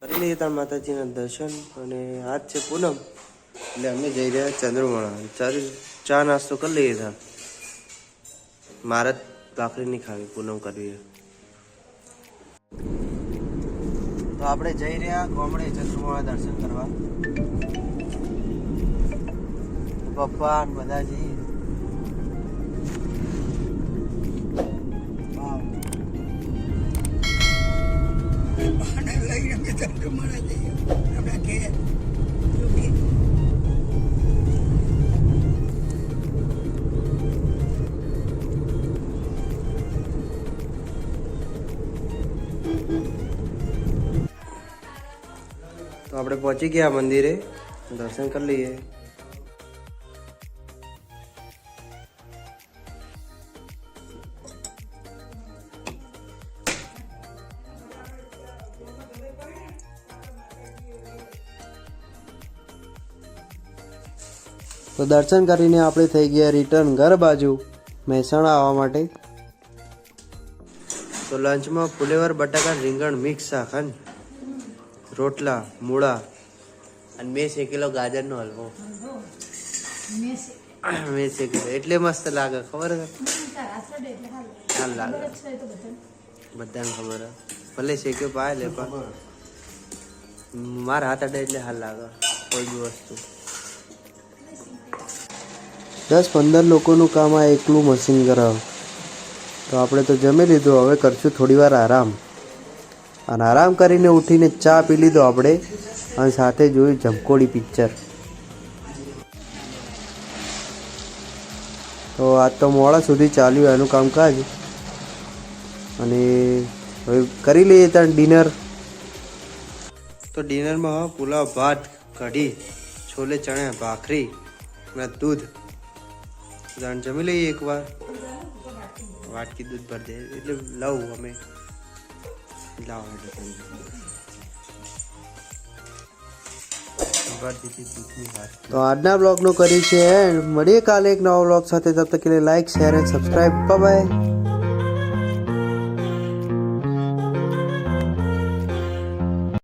કરી લઈએ તાર માતાજીના દર્શન અને આજ છે પૂનમ એટલે અમે જઈ રહ્યા ચંદ્રમણા ચા નાસ્તો કરી લઈએ તાર મારે ભાખરી નહીં ખાવી પૂનમ કરવી તો આપણે જઈ રહ્યા ગામડે ચંદ્રમણા દર્શન કરવા પપ્પા બધા જઈએ તો આપણે પહોંચી ગયા મંદિરે દર્શન કરી લઈએ તો દર્શન કરીને આપણે થઈ ગયા રિટર્ન ઘર બાજુ મહેસાણા આવવા માટે તો લંચમાં ફુલેવર બટાકા રીંગણ મિક્સ શાક અને રોટલા મૂળા અને મેં શેકેલો ગાજરનો હલવો મેં શેકેલો એટલે મસ્ત લાગે ખબર હાલ લાગે બધાને ખબર ભલે શેક્યો પાય લે પણ મારા હાથ અડે એટલે હાલ લાગે કોઈ બી વસ્તુ 10-15 લોકોનું કામ આ એકલું મશીન કરાવે તો આપણે તો જમી લીધું હવે કરશું થોડી વાર આરામ અને આરામ કરીને ઉઠીને ચા પી લીધો આપણે અને સાથે જોયું જમકોડી પિક્ચર તો આજ તો મોડા સુધી ચાલ્યું એનું કામકાજ અને હવે કરી લઈએ ત્યાં ડિનર તો ડિનરમાં પુલાવ ભાત કઢી છોલે ચણા ભાખરી અને દૂધ જમી લઈએ એકવાર વાટકી દૂધ ભરી દે એટલે લઉં અમે તો આજના બ્લોગનું કર્યું છે મળીએ કાલે એક નવા બ્લોગ સાથે તબ તક કે લીએ like share and subscribe bye by